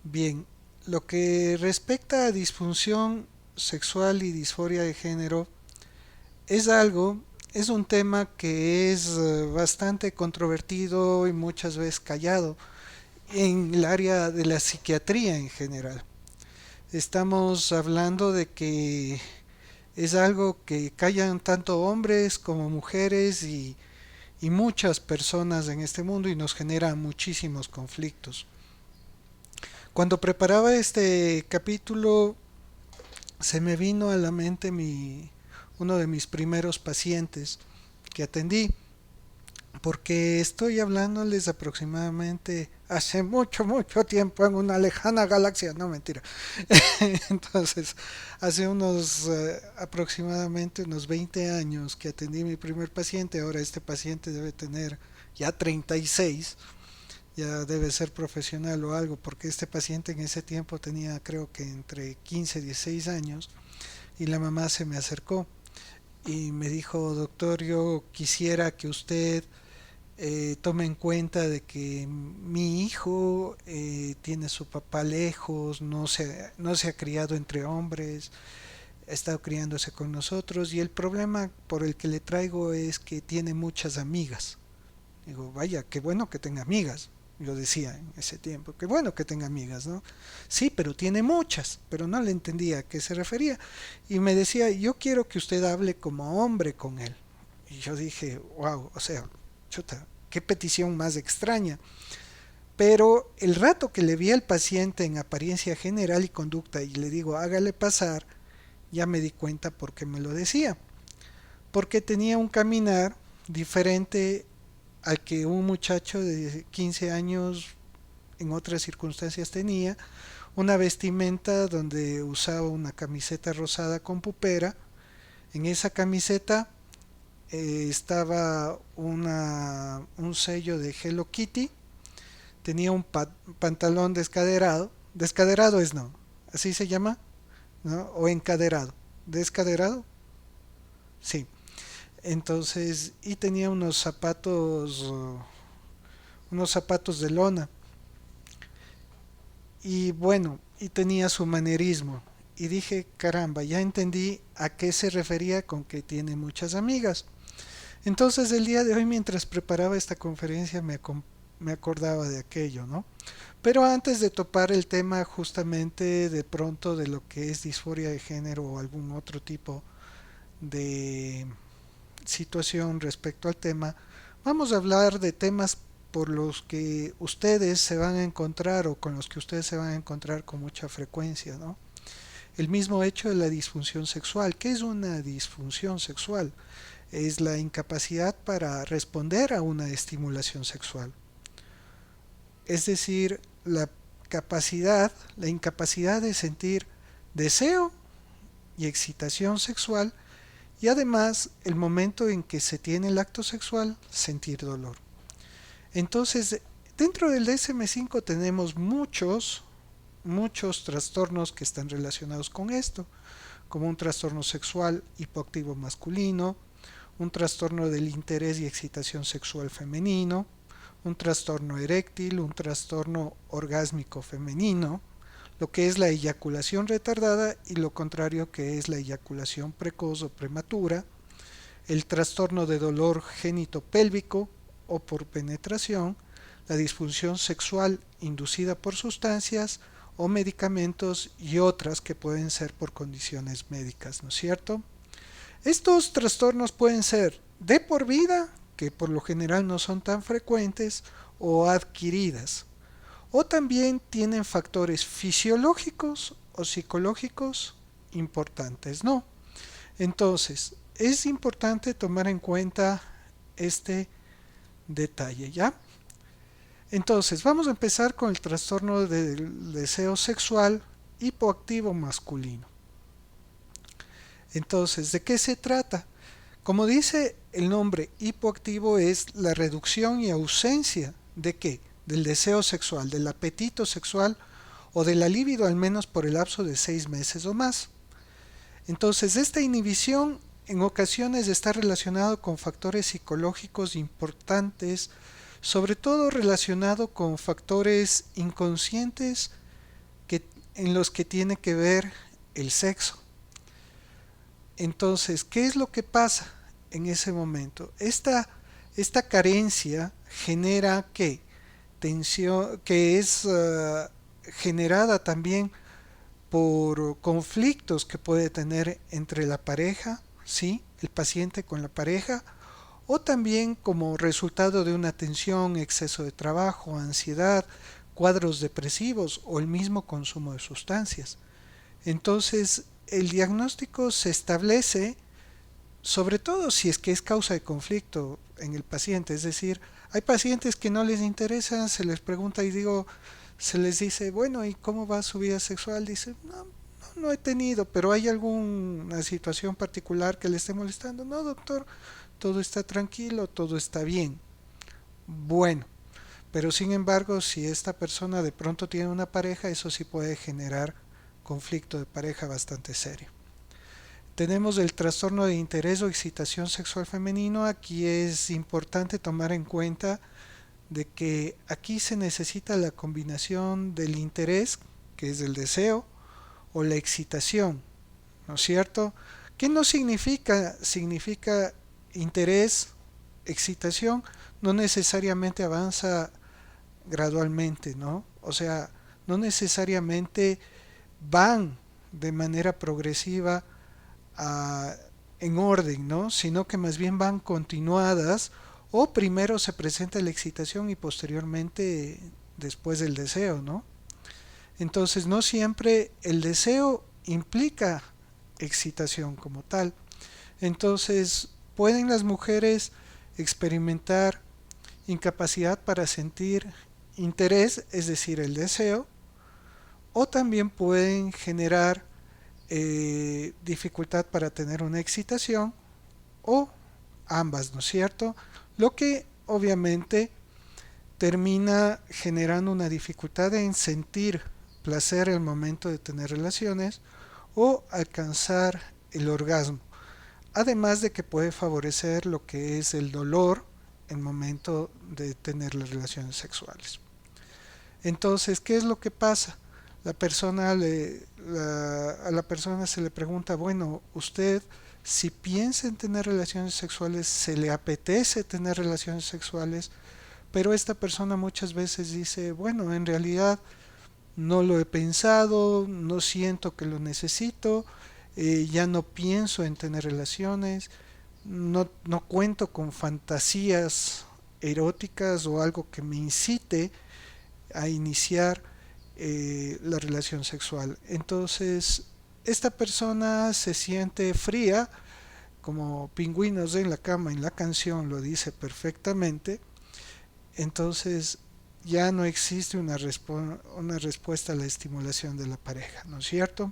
Bien, lo que respecta a disfunción sexual y disforia de género es algo, es un tema que es bastante controvertido y muchas veces callado en el área de la psiquiatría en general. Estamos hablando de que es algo que callan tanto hombres como mujeres y muchas personas en este mundo y nos genera muchísimos conflictos. Cuando preparaba este capítulo se me vino a la mente uno de mis primeros pacientes que atendí, porque estoy hablándoles aproximadamente hace mucho, mucho tiempo en una lejana galaxia, no mentira. Entonces, hace unos aproximadamente unos 20 años que atendí a mi primer paciente, ahora este paciente debe tener ya 36, ya debe ser profesional o algo, porque este paciente en ese tiempo tenía creo que entre 15 y 16 años y la mamá se me acercó y me dijo, doctor, yo quisiera que usted tome en cuenta de que mi hijo tiene su papá lejos, no se ha criado entre hombres, ha estado criándose con nosotros y el problema por el que le traigo es que tiene muchas amigas. Digo, vaya, qué bueno que tenga amigas. Yo decía en ese tiempo, qué bueno que tenga amigas, ¿no? Sí, pero tiene muchas, pero no le entendía a qué se refería. Y me decía, yo quiero que usted hable como hombre con él. Y yo dije, wow, o sea, chuta, qué petición más extraña. Pero el rato que le vi al paciente en apariencia general y conducta y le digo, hágale pasar, ya me di cuenta por qué me lo decía. Porque tenía un caminar diferente al que un muchacho de 15 años en otras circunstancias tenía, una vestimenta donde usaba una camiseta rosada con pupera, en esa camiseta estaba un sello de Hello Kitty, tenía un pantalón descaderado, descaderado es no, así se llama, ¿no? O encaderado, descaderado, sí. Entonces, y tenía unos zapatos de lona. Y bueno, y tenía su manerismo. Y dije, caramba, ya entendí a qué se refería con que tiene muchas amigas. Entonces el día de hoy, mientras preparaba esta conferencia, me acordaba de aquello, ¿no? Pero antes de topar el tema justamente de pronto de lo que es disforia de género o algún otro tipo de situación respecto al tema, vamos a hablar de temas por los que ustedes se van a encontrar o con los que ustedes se van a encontrar con mucha frecuencia, ¿no? El mismo hecho de la disfunción sexual. ¿Qué es una disfunción sexual? Es la incapacidad para responder a una estimulación sexual. Es decir, la incapacidad de sentir deseo y excitación sexual y además el momento en que se tiene el acto sexual sentir dolor. Entonces, dentro del DSM-5 tenemos muchos trastornos que están relacionados con esto, como un trastorno sexual hipoactivo masculino, un trastorno del interés y excitación sexual femenino, un trastorno eréctil, un trastorno orgásmico femenino, lo que es la eyaculación retardada y lo contrario que es la eyaculación precoz o prematura, el trastorno de dolor genitopélvico o por penetración, la disfunción sexual inducida por sustancias o medicamentos y otras que pueden ser por condiciones médicas, ¿no es cierto? Estos trastornos pueden ser de por vida, que por lo general no son tan frecuentes, o adquiridas, o también tienen factores fisiológicos o psicológicos importantes, ¿no? Entonces, es importante tomar en cuenta este detalle, ¿ya? Entonces, vamos a empezar con el trastorno del deseo sexual hipoactivo masculino. Entonces, ¿de qué se trata? Como dice el nombre, hipoactivo es la reducción y ausencia de qué? Del deseo sexual, del apetito sexual o de la libido al menos por el lapso de 6 meses o más. Entonces, esta inhibición en ocasiones está relacionado con factores psicológicos importantes, sobre todo relacionado con factores inconscientes en los que tiene que ver el sexo. Entonces, ¿qué es lo que pasa en ese momento? Esta carencia genera que tensión, que es generada también por conflictos que puede tener entre la pareja, ¿sí? El paciente con la pareja, o también como resultado de una tensión, exceso de trabajo, ansiedad, cuadros depresivos o el mismo consumo de sustancias. Entonces, el diagnóstico se establece sobre todo si es que es causa de conflicto en el paciente, es decir, hay pacientes que no les interesa, se les pregunta y digo, se les dice, bueno, ¿y cómo va su vida sexual? Dice, no he tenido, pero ¿hay alguna situación particular que le esté molestando? No, doctor, todo está tranquilo, todo está bien. Bueno, pero sin embargo, si esta persona de pronto tiene una pareja, eso sí puede generar conflicto de pareja bastante serio. Tenemos el trastorno de interés o excitación sexual femenino. Aquí es importante tomar en cuenta de que aquí se necesita la combinación del interés, que es el deseo, o la excitación, ¿no es cierto? ¿Qué no significa? Significa interés, excitación, no necesariamente avanza gradualmente, ¿no? O sea, no necesariamente van de manera progresiva a, en orden, ¿no? Sino que más bien van continuadas o primero se presenta la excitación y posteriormente después el deseo, ¿no? Entonces no siempre el deseo implica excitación como tal. Entonces pueden las mujeres experimentar incapacidad para sentir interés, es decir, el deseo, o también pueden generar dificultad para tener una excitación o ambas, ¿no es cierto? Lo que obviamente termina generando una dificultad en sentir placer al momento de tener relaciones o alcanzar el orgasmo. Además de que puede favorecer lo que es el dolor en el momento de tener las relaciones sexuales. Entonces, ¿qué es lo que pasa? A la persona se le pregunta, bueno, usted si piensa en tener relaciones sexuales, se le apetece tener relaciones sexuales, pero esta persona muchas veces dice, bueno, en realidad no lo he pensado, no siento que lo necesito, ya no pienso en tener relaciones, no cuento con fantasías eróticas o algo que me incite a iniciar la relación sexual. Entonces, esta persona se siente fría, como pingüinos en la cama, en la canción lo dice perfectamente. Entonces, ya no existe una respuesta a la estimulación de la pareja, ¿no es cierto?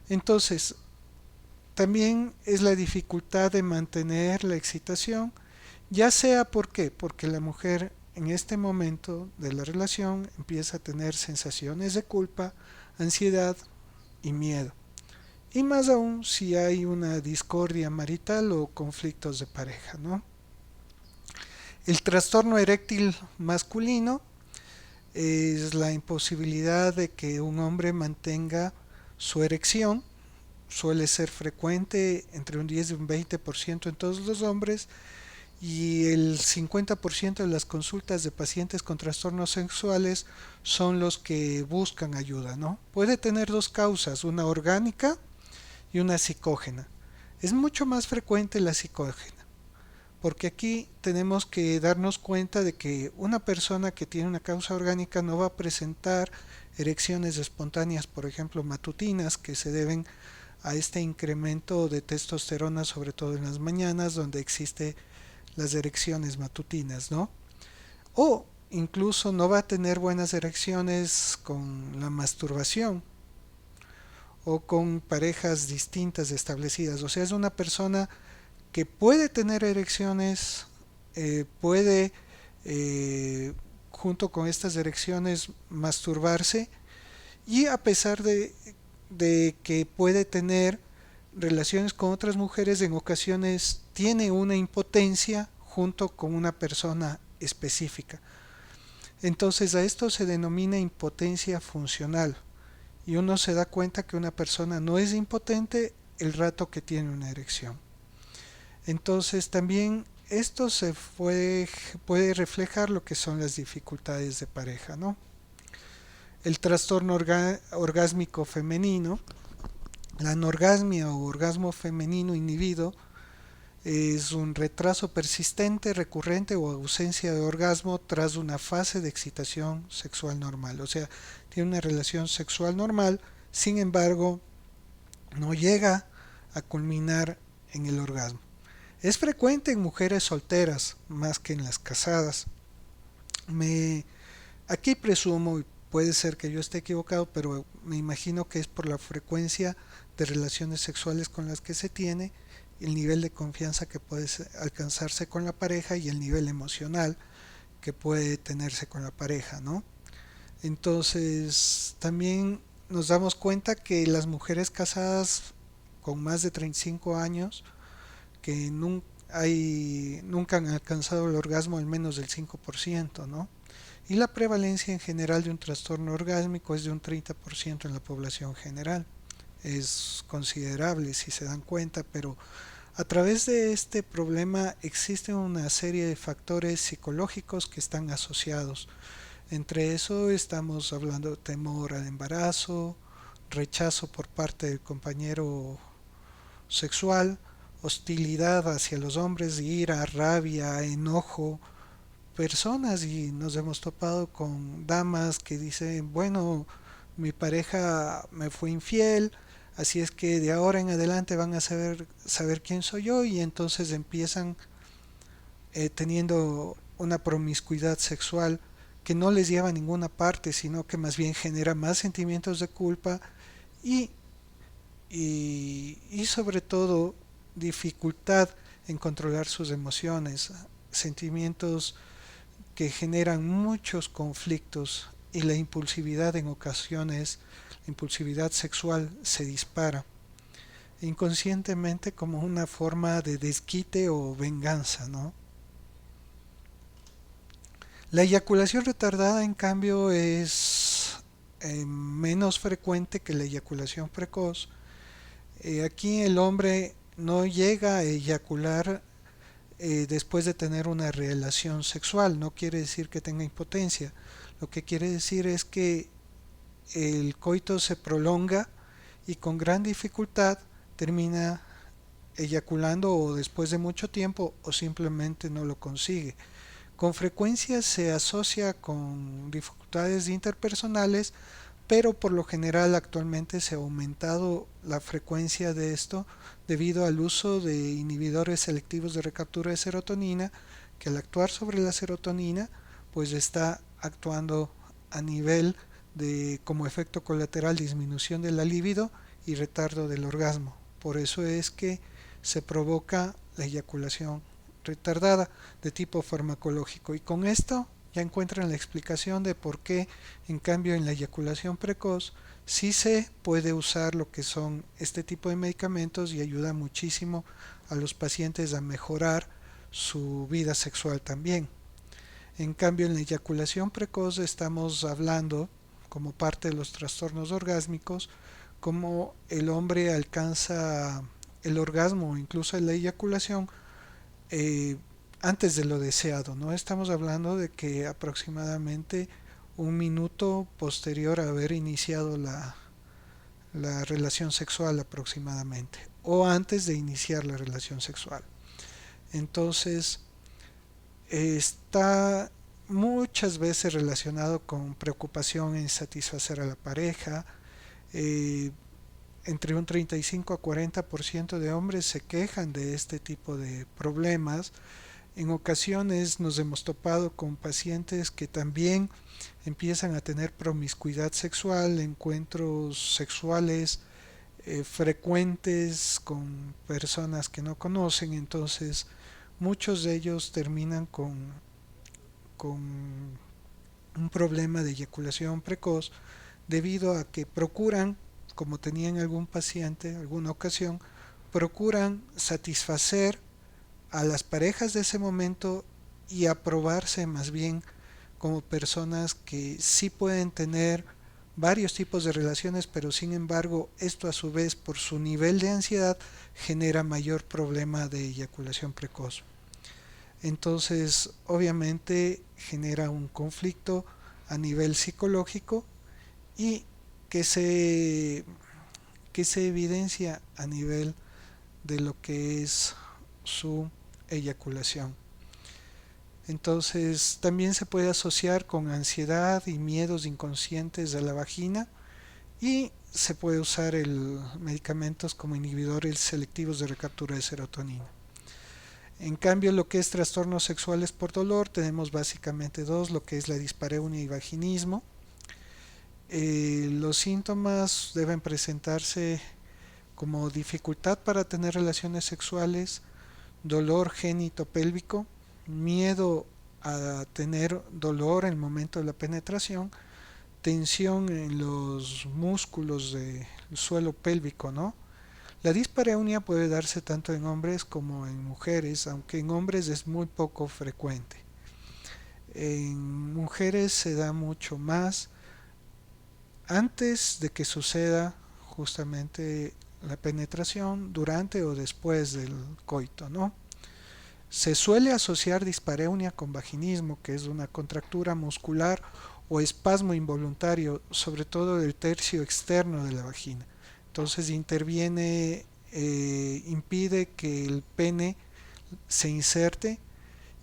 Entonces, también es la dificultad de mantener la excitación, ya sea porque la mujer en este momento de la relación empieza a tener sensaciones de culpa, ansiedad y miedo. Y más aún si hay una discordia marital o conflictos de pareja, ¿no? El trastorno eréctil masculino es la imposibilidad de que un hombre mantenga su erección. Suele ser frecuente entre un 10 y un 20% en todos los hombres y el 50% de las consultas de pacientes con trastornos sexuales son los que buscan ayuda, ¿no? Puede tener dos causas, una orgánica y una psicógena. Es mucho más frecuente la psicógena, porque aquí tenemos que darnos cuenta de que una persona que tiene una causa orgánica no va a presentar erecciones espontáneas, por ejemplo, matutinas, que se deben a este incremento de testosterona, sobre todo en las mañanas, donde existe las erecciones matutinas, ¿no? O incluso no va a tener buenas erecciones con la masturbación o con parejas distintas establecidas. O sea, es una persona que puede tener erecciones, puede junto con estas erecciones masturbarse y a pesar de que puede tener relaciones con otras mujeres, en ocasiones tiene una impotencia junto con una persona específica. Entonces a esto se denomina impotencia funcional. y uno se da cuenta que una persona no es impotente el rato que tiene una erección. Entonces también esto puede reflejar lo que son las dificultades de pareja, ¿no? El trastorno orgásmico femenino, la anorgasmia o orgasmo femenino inhibido, es un retraso persistente, recurrente o ausencia de orgasmo tras una fase de excitación sexual normal. O sea, tiene una relación sexual normal, sin embargo, no llega a culminar en el orgasmo. Es frecuente en mujeres solteras más que en las casadas. Me, Aquí presumo, y puede ser que yo esté equivocado, pero me imagino que es por la frecuencia de relaciones sexuales con las que se tiene, el nivel de confianza que puede alcanzarse con la pareja y el nivel emocional que puede tenerse con la pareja, ¿no? Entonces, también nos damos cuenta que las mujeres casadas con más de 35 años que nunca han alcanzado el orgasmo al menos del 5%, ¿no? Y la prevalencia en general de un trastorno orgásmico es de un 30% en la población general. Es considerable si se dan cuenta, pero a través de este problema existe una serie de factores psicológicos que están asociados. Entre eso estamos hablando de temor al embarazo, rechazo por parte del compañero sexual, hostilidad hacia los hombres, ira, rabia, enojo, personas, y nos hemos topado con damas que dicen, bueno, mi pareja me fue infiel, así es que de ahora en adelante van a saber quién soy yo, y entonces empiezan teniendo una promiscuidad sexual que no les lleva a ninguna parte, sino que más bien genera más sentimientos de culpa y, y sobre todo dificultad en controlar sus emociones, sentimientos que generan muchos conflictos, y la impulsividad en ocasiones, la impulsividad sexual se dispara inconscientemente como una forma de desquite o venganza, ¿no? La eyaculación retardada, en cambio, es menos frecuente que la eyaculación precoz. Aquí el hombre no llega a eyacular después de tener una relación sexual. No quiere decir que tenga impotencia. Lo que quiere decir es que el coito se prolonga y con gran dificultad termina eyaculando, o después de mucho tiempo, o simplemente no lo consigue. Con frecuencia se asocia con dificultades interpersonales, pero por lo general actualmente se ha aumentado la frecuencia de esto debido al uso de inhibidores selectivos de recaptura de serotonina, que al actuar sobre la serotonina pues está actuando a nivel de, como efecto colateral, disminución de la libido y retardo del orgasmo. Por eso es que se provoca la eyaculación retardada de tipo farmacológico, y con esto ya encuentran la explicación de por qué, en cambio, en la eyaculación precoz sí se puede usar lo que son este tipo de medicamentos y ayuda muchísimo a los pacientes a mejorar su vida sexual también. En cambio, en la eyaculación precoz estamos hablando, como parte de los trastornos orgásmicos, cómo el hombre alcanza el orgasmo o incluso la eyaculación eh, antes de lo deseado, ¿no? Estamos hablando de que aproximadamente un minuto posterior a haber iniciado la relación sexual aproximadamente, o antes de iniciar la relación sexual. Entonces, está muchas veces relacionado con preocupación en satisfacer a la pareja. eh, Entre un 35 a 40% de hombres se quejan de este tipo de problemas. En ocasiones nos hemos topado con pacientes que también empiezan a tener promiscuidad sexual, encuentros sexuales frecuentes con personas que no conocen. Entonces muchos de ellos terminan con un problema de eyaculación precoz debido a que procuran, como tenían algún paciente, alguna ocasión, procuran satisfacer a las parejas de ese momento y aprobarse más bien como personas que sí pueden tener varios tipos de relaciones, pero sin embargo esto a su vez por su nivel de ansiedad genera mayor problema de eyaculación precoz. Entonces obviamente genera un conflicto a nivel psicológico y que se, que se evidencia a nivel de lo que es su eyaculación. Entonces también se puede asociar con ansiedad y miedos inconscientes de la vagina y se puede usar medicamentos como inhibidores selectivos de recaptura de serotonina. En cambio, lo que es trastornos sexuales por dolor, tenemos básicamente dos, lo que es la dispareunia y vaginismo. Los síntomas deben presentarse como dificultad para tener relaciones sexuales, dolor génito-pélvico, miedo a tener dolor en el momento de la penetración, tensión en los músculos del suelo pélvico, ¿no? La dispareunia puede darse tanto en hombres como en mujeres, aunque en hombres es muy poco frecuente. En mujeres se da mucho más antes de que suceda justamente la penetración, durante o después del coito, ¿no? Se suele asociar dispareunia con vaginismo, que es una contractura muscular o espasmo involuntario, sobre todo del tercio externo de la vagina. Entonces interviene, impide que el pene se inserte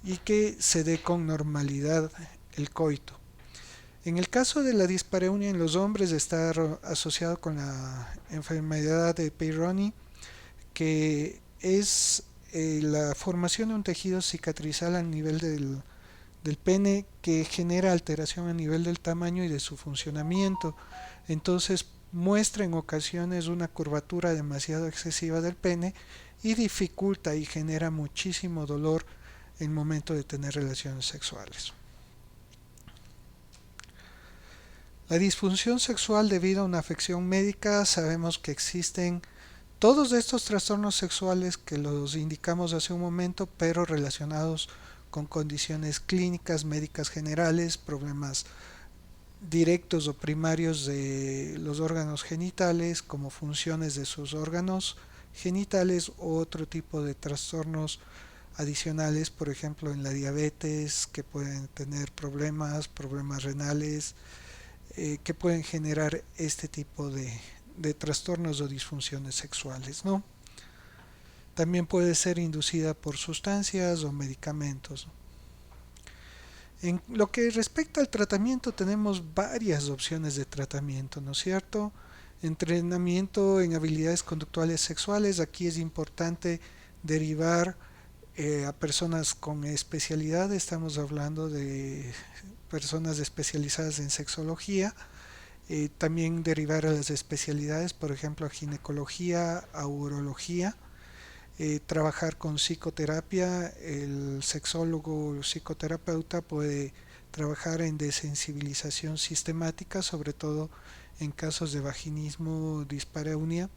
y que se dé con normalidad el coito. En el caso de la dispareunia en los hombres está asociado con la enfermedad de Peyronie, que es la formación de un tejido cicatrizal a nivel del pene que genera alteración a nivel del tamaño y de su funcionamiento. Entonces muestra en ocasiones una curvatura demasiado excesiva del pene y dificulta y genera muchísimo dolor en el momento de tener relaciones sexuales. La disfunción sexual debido a una afección médica, sabemos que existen todos estos trastornos sexuales que los indicamos hace un momento, pero relacionados con condiciones clínicas, médicas generales, problemas directos o primarios de los órganos genitales, como funciones de sus órganos genitales u otro tipo de trastornos adicionales, por ejemplo en la diabetes, que pueden tener problemas renales, que pueden generar este tipo de trastornos o disfunciones sexuales, ¿no? También puede ser inducida por sustancias o medicamentos. En lo que respecta al tratamiento, tenemos varias opciones de tratamiento, ¿no es cierto? Entrenamiento en habilidades conductuales sexuales, aquí es importante derivar a personas con especialidad, estamos hablando de personas especializadas en sexología, también derivar a las especialidades, por ejemplo, a ginecología, a urología, trabajar con psicoterapia, el sexólogo o psicoterapeuta puede trabajar en desensibilización sistemática, sobre todo en casos de vaginismo, dispareunia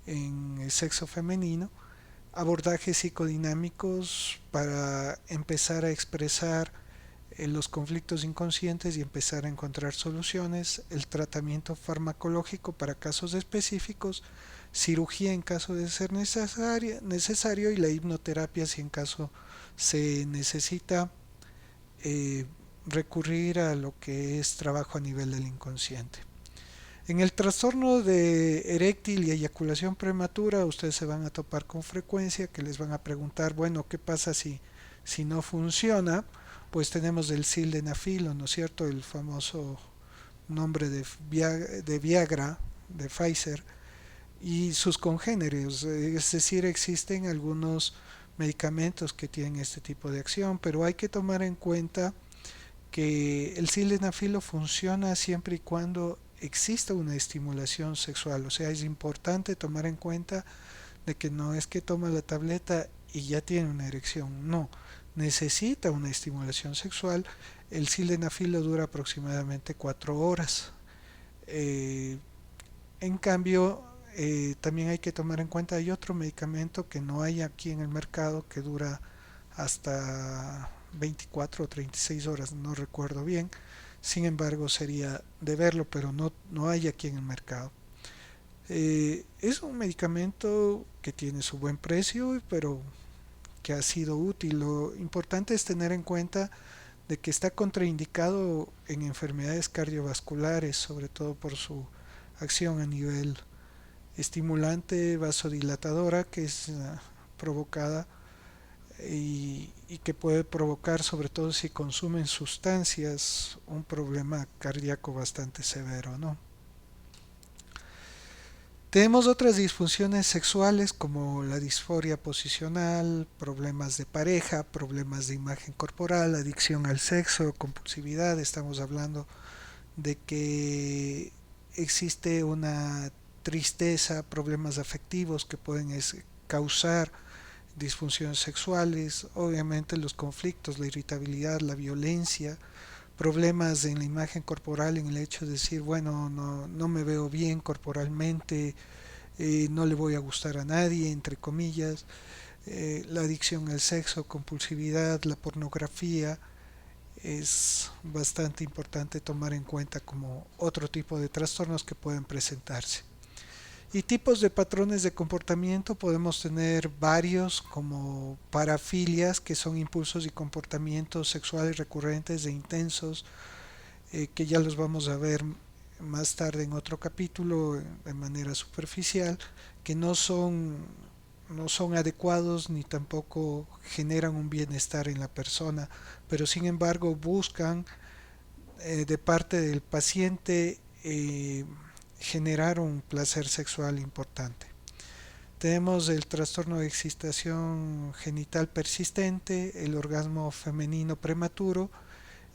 en el sexo femenino, abordajes psicodinámicos para empezar a expresar los conflictos inconscientes y empezar a encontrar soluciones, el tratamiento farmacológico para casos específicos, cirugía en caso de ser necesario y la hipnoterapia si en caso se necesita eh, recurrir a lo que es trabajo a nivel del inconsciente. En el trastorno de eréctil y eyaculación prematura, ustedes se van a topar con frecuencia que les van a preguntar, bueno, ¿qué pasa si no funciona? Pues tenemos el sildenafilo, ¿no es cierto? El famoso nombre de Viagra, de Pfizer, y sus congéneres, es decir, existen algunos medicamentos que tienen este tipo de acción, pero hay que tomar en cuenta que el sildenafilo funciona siempre y cuando exista una estimulación sexual, o sea, es importante tomar en cuenta de que no es que toma la tableta y ya tiene una erección, no, necesita una estimulación sexual. El sildenafilo dura aproximadamente 4 horas. Eh, en cambio, también hay que tomar en cuenta, hay otro medicamento que no hay aquí en el mercado que dura hasta 24 o 36 horas, no recuerdo bien. Sin embargo, sería de verlo, pero no hay aquí en el mercado. Es un medicamento que tiene su buen precio, pero que ha sido útil. Lo importante es tener en cuenta de que está contraindicado en enfermedades cardiovasculares, sobre todo por su acción a nivel estimulante vasodilatadora, que es provocada y que puede provocar, sobre todo si consumen sustancias, un problema cardíaco bastante severo, ¿no? Tenemos otras disfunciones sexuales como la disforia posicional, problemas de pareja, problemas de imagen corporal, adicción al sexo, compulsividad. Estamos hablando de que existe una tristeza, problemas afectivos que pueden causar disfunciones sexuales, obviamente los conflictos, la irritabilidad, la violencia, problemas en la imagen corporal, en el hecho de decir, bueno, no me veo bien corporalmente, no le voy a gustar a nadie, entre comillas, la adicción al sexo, compulsividad, la pornografía, es bastante importante tomar en cuenta como otro tipo de trastornos que pueden presentarse. Y tipos de patrones de comportamiento podemos tener varios como parafilias, que son impulsos y comportamientos sexuales recurrentes e intensos, que ya los vamos a ver más tarde en otro capítulo de manera superficial, que no son adecuados ni tampoco generan un bienestar en la persona, pero sin embargo buscan de parte del paciente generar un placer sexual importante. Tenemos el trastorno de excitación genital persistente, el orgasmo femenino prematuro.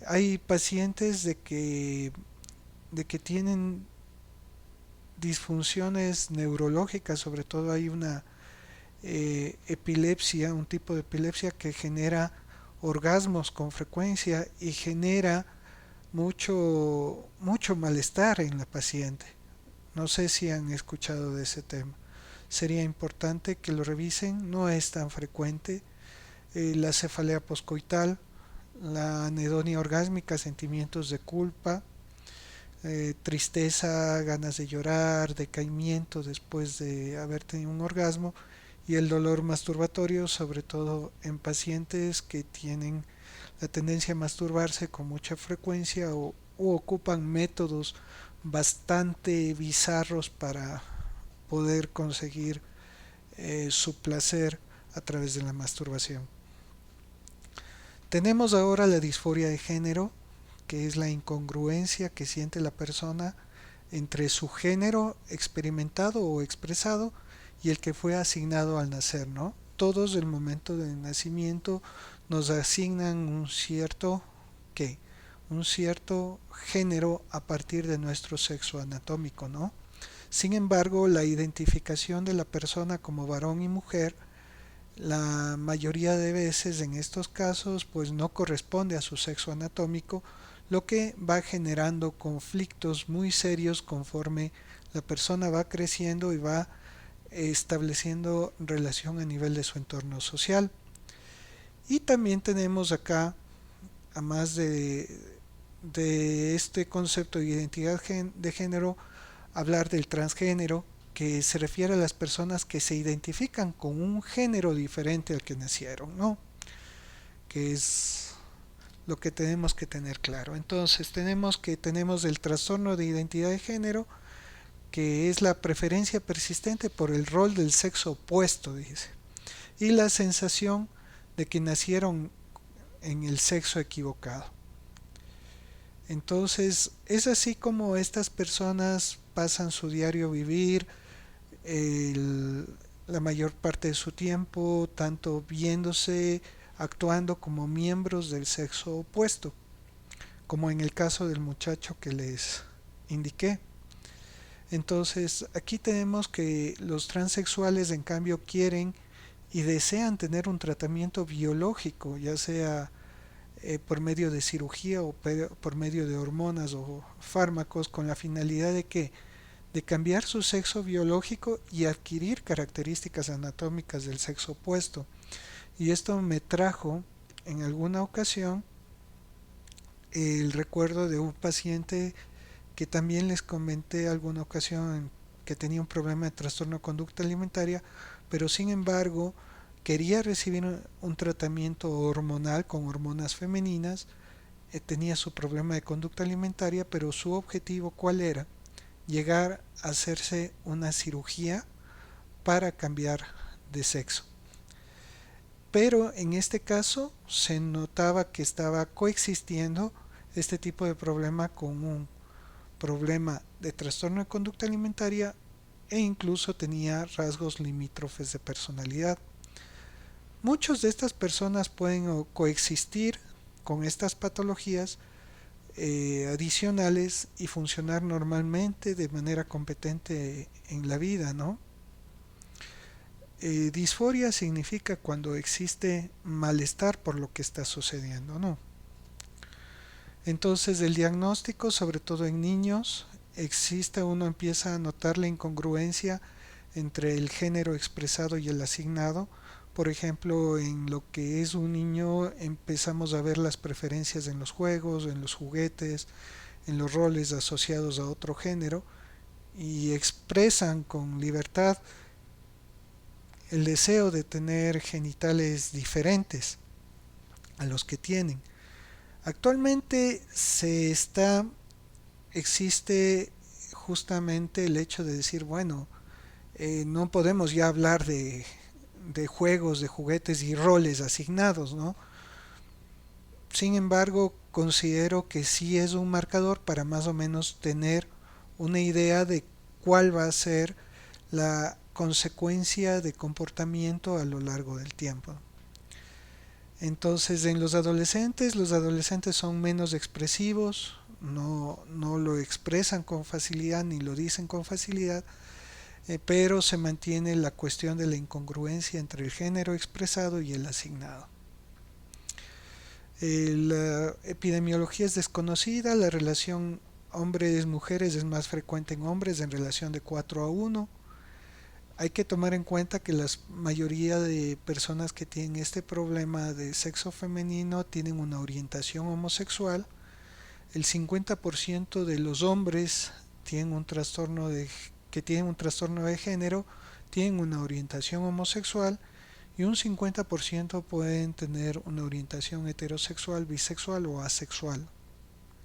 Hay pacientes de que tienen disfunciones neurológicas, sobre todo hay una epilepsia, un tipo de epilepsia que genera orgasmos con frecuencia y genera mucho malestar en la paciente. No sé si han escuchado de ese tema. Sería importante que lo revisen, no es tan frecuente. La cefalea poscoital, la anedonia orgásmica, sentimientos de culpa, tristeza, ganas de llorar, decaimiento después de haber tenido un orgasmo y el dolor masturbatorio, sobre todo en pacientes que tienen la tendencia a masturbarse con mucha frecuencia o ocupan métodos bastante bizarros para poder conseguir su placer a través de la masturbación. Tenemos ahora la disforia de género, que es la incongruencia que siente la persona entre su género experimentado o expresado y el que fue asignado al nacer, ¿no? Todos del momento del nacimiento nos asignan ¿qué? Un cierto género a partir de nuestro sexo anatómico, ¿no? Sin embargo, la identificación de la persona como varón y mujer, la mayoría de veces en estos casos, pues no corresponde a su sexo anatómico, lo que va generando conflictos muy serios conforme la persona va creciendo y va estableciendo relación a nivel de su entorno social. Y también tenemos acá, a más de este concepto de identidad de género, hablar del transgénero, que se refiere a las personas que se identifican con un género diferente al que nacieron, ¿no? Que es lo que tenemos que tener claro. Entonces tenemos el trastorno de identidad de género, que es la preferencia persistente por el rol del sexo opuesto, dice, y la sensación de que nacieron en el sexo equivocado. Entonces es así como estas personas pasan su diario vivir, el, la mayor parte de su tiempo, tanto viéndose, actuando como miembros del sexo opuesto, como en el caso del muchacho que les indiqué. Entonces, aquí tenemos que los transexuales en cambio quieren y desean tener un tratamiento biológico, ya sea por medio de cirugía o por medio de hormonas o fármacos con la finalidad de cambiar su sexo biológico y adquirir características anatómicas del sexo opuesto. Y esto me trajo en alguna ocasión el recuerdo de un paciente que también les comenté alguna ocasión que tenía un problema de trastorno de conducta alimentaria, pero sin embargo quería recibir un tratamiento hormonal con hormonas femeninas, tenía su problema de conducta alimentaria, pero su objetivo ¿cuál era? Llegar a hacerse una cirugía para cambiar de sexo. Pero en este caso se notaba que estaba coexistiendo este tipo de problema con un problema de trastorno de conducta alimentaria e incluso tenía rasgos limítrofes de personalidad. Muchas de estas personas pueden coexistir con estas patologías adicionales y funcionar normalmente de manera competente en la vida, ¿no? Disforia significa cuando existe malestar por lo que está sucediendo, ¿no? Entonces el diagnóstico, sobre todo en niños, uno empieza a notar la incongruencia entre el género expresado y el asignado. Por ejemplo, en lo que es un niño empezamos a ver las preferencias en los juegos, en los juguetes, en los roles asociados a otro género y expresan con libertad el deseo de tener genitales diferentes a los que tienen. Actualmente existe justamente el hecho de decir, bueno, no podemos ya hablar de juegos, de juguetes y roles asignados, ¿no? Sin embargo, considero que sí es un marcador para más o menos tener una idea de cuál va a ser la consecuencia de comportamiento a lo largo del tiempo. Entonces, en los adolescentes son menos expresivos, no lo expresan con facilidad ni lo dicen con facilidad, pero se mantiene la cuestión de la incongruencia entre el género expresado y el asignado. La epidemiología es desconocida, la relación hombres-mujeres es más frecuente en hombres en relación de 4:1. Hay que tomar en cuenta que la mayoría de personas que tienen este problema de sexo femenino tienen una orientación homosexual. El 50% de los hombres tienen que tienen un trastorno de género tienen una orientación homosexual y un 50% pueden tener una orientación heterosexual, bisexual o asexual,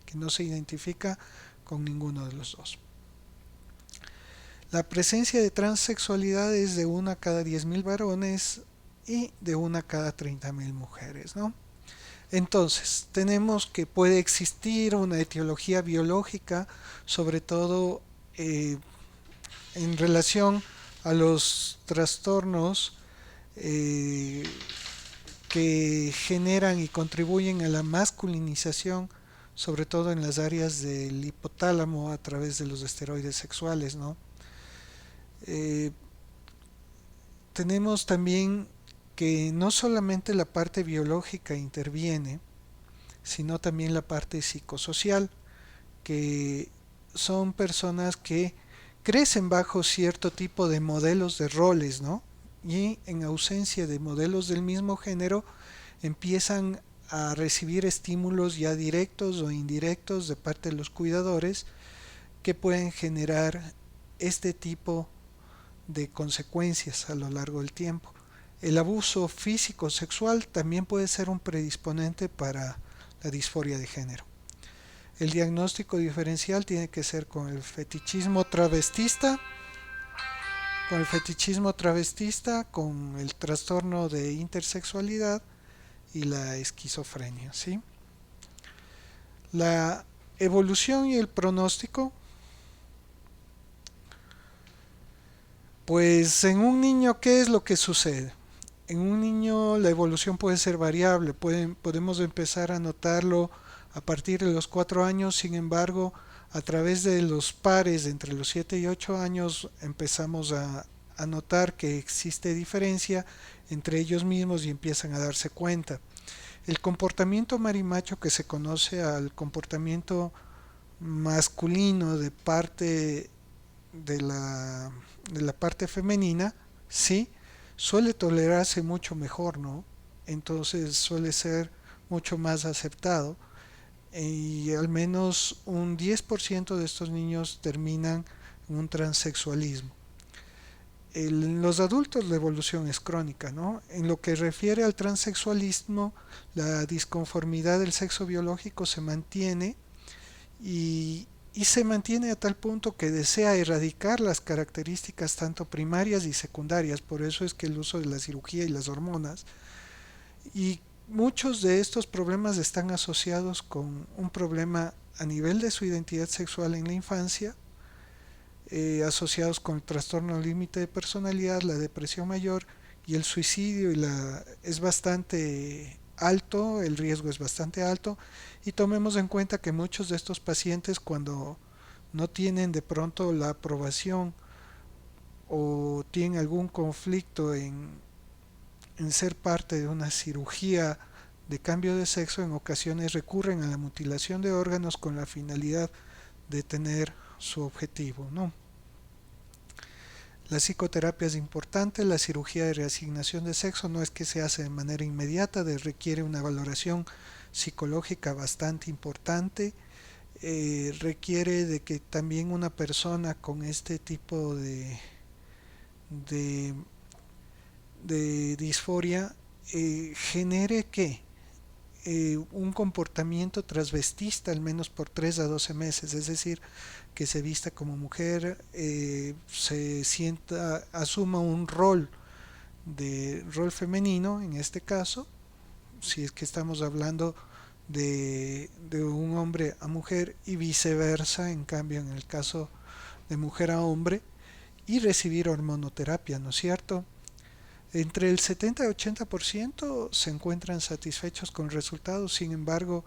que no se identifica con ninguno de los dos. La presencia de transexualidad es de una cada 10.000 varones y de una cada 30.000 mujeres, ¿no? Entonces, tenemos que puede existir una etiología biológica, sobre todo en relación a los trastornos eh, que generan y contribuyen a la masculinización, sobre todo en las áreas del hipotálamo a través de los esteroides sexuales, ¿no? Eh, Tenemos también que no solamente la parte biológica interviene, sino también la parte psicosocial, que son personas que crecen bajo cierto tipo de modelos de roles, ¿no? Y en ausencia de modelos del mismo género, empiezan a recibir estímulos ya directos o indirectos de parte de los cuidadores que pueden generar este tipo de consecuencias a lo largo del tiempo. El abuso físico sexual también puede ser un predisponente para la disforia de género. El diagnóstico diferencial tiene que ser con el trastorno de intersexualidad y la esquizofrenia, ¿sí? La evolución y el pronóstico, pues en un niño, ¿qué es lo que sucede? En un niño la evolución puede ser variable, podemos empezar a notarlo a partir de los 4 años, sin embargo, a través de los pares entre los 7 y 8 años empezamos a notar que existe diferencia entre ellos mismos y empiezan a darse cuenta. El comportamiento marimacho, que se conoce al comportamiento masculino de la parte femenina, sí, suele tolerarse mucho mejor, ¿no? Entonces suele ser mucho más aceptado. y al menos un 10% de estos niños terminan en un transexualismo. En los adultos la evolución es crónica, ¿no? En lo que refiere al transexualismo, la disconformidad del sexo biológico se mantiene y se mantiene a tal punto que desea erradicar las características tanto primarias y secundarias. Por eso es que el uso de la cirugía y las hormonas. Y muchos de estos problemas están asociados con un problema a nivel de su identidad sexual en la infancia, asociados con el trastorno límite de personalidad, la depresión mayor y el suicidio es bastante alto, el riesgo es bastante alto y tomemos en cuenta que muchos de estos pacientes cuando no tienen de pronto la aprobación o tienen algún conflicto en ser parte de una cirugía de cambio de sexo, en ocasiones recurren a la mutilación de órganos con la finalidad de tener su objetivo, ¿no? La psicoterapia es importante, la cirugía de reasignación de sexo no es que se hace de manera inmediata, requiere una valoración psicológica bastante importante, requiere de que también una persona con este tipo de, de disforia genere que un comportamiento transvestista al menos por 3 a 12 meses, es decir, que se vista como mujer, se sienta, asuma un rol femenino en este caso, si es que estamos hablando de un hombre a mujer y viceversa, en cambio en el caso de mujer a hombre, y recibir hormonoterapia, ¿no es cierto? Entre el 70 y 80% se encuentran satisfechos con resultados, sin embargo,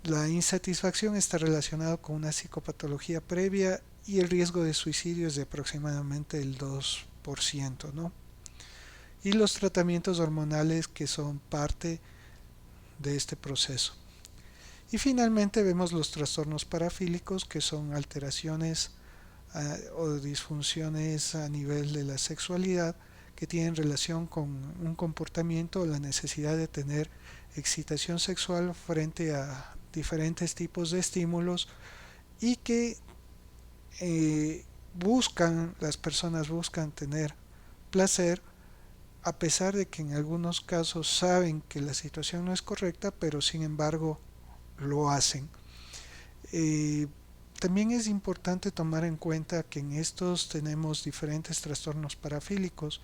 la insatisfacción está relacionada con una psicopatología previa y el riesgo de suicidio es de aproximadamente el 2%, ¿no? Y los tratamientos hormonales que son parte de este proceso. Y finalmente vemos los trastornos parafílicos, que son alteraciones o disfunciones a nivel de la sexualidad que tienen relación con un comportamiento o la necesidad de tener excitación sexual frente a diferentes tipos de estímulos y que las personas buscan tener placer a pesar de que en algunos casos saben que la situación no es correcta, pero sin embargo lo hacen. Eh, También es importante tomar en cuenta que en estos tenemos diferentes trastornos parafílicos,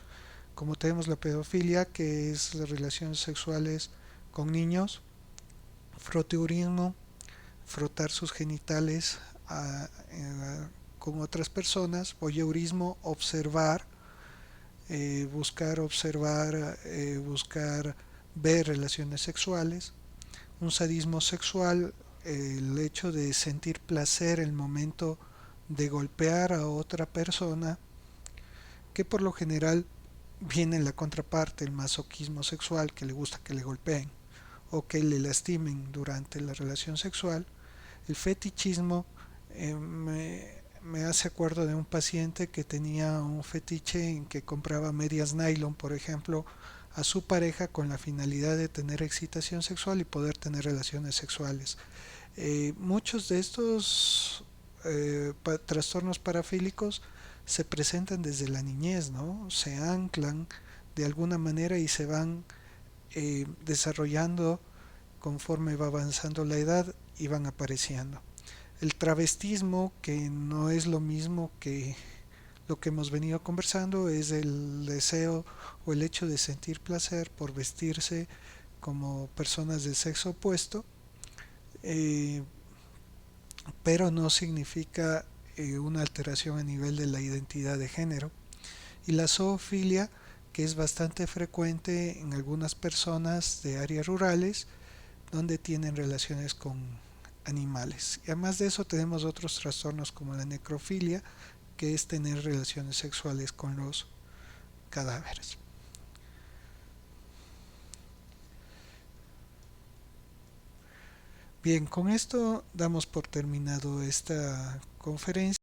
como tenemos la pedofilia, que es las relaciones sexuales con niños, froteurismo, frotar sus genitales con otras personas, voyeurismo, buscar ver relaciones sexuales, un sadismo sexual, el hecho de sentir placer el momento de golpear a otra persona, que por lo general viene en la contraparte, el masoquismo sexual, que le gusta que le golpeen o que le lastimen durante la relación sexual. El fetichismo me hace acuerdo de un paciente que tenía un fetiche en que compraba medias nylon, por ejemplo, a su pareja con la finalidad de tener excitación sexual y poder tener relaciones sexuales. Muchos de estos trastornos parafílicos se presentan desde la niñez, ¿no? Se anclan de alguna manera y se van desarrollando conforme va avanzando la edad y van apareciendo. El travestismo, que no es lo mismo que lo que hemos venido conversando, es el deseo o el hecho de sentir placer por vestirse como personas del sexo opuesto, eh, pero no significa una alteración a nivel de la identidad de género. Y la zoofilia, que es bastante frecuente en algunas personas de áreas rurales donde tienen relaciones con animales. Y además de eso tenemos otros trastornos como la necrofilia, que es tener relaciones sexuales con los cadáveres. Bien, con esto damos por terminado esta conferencia.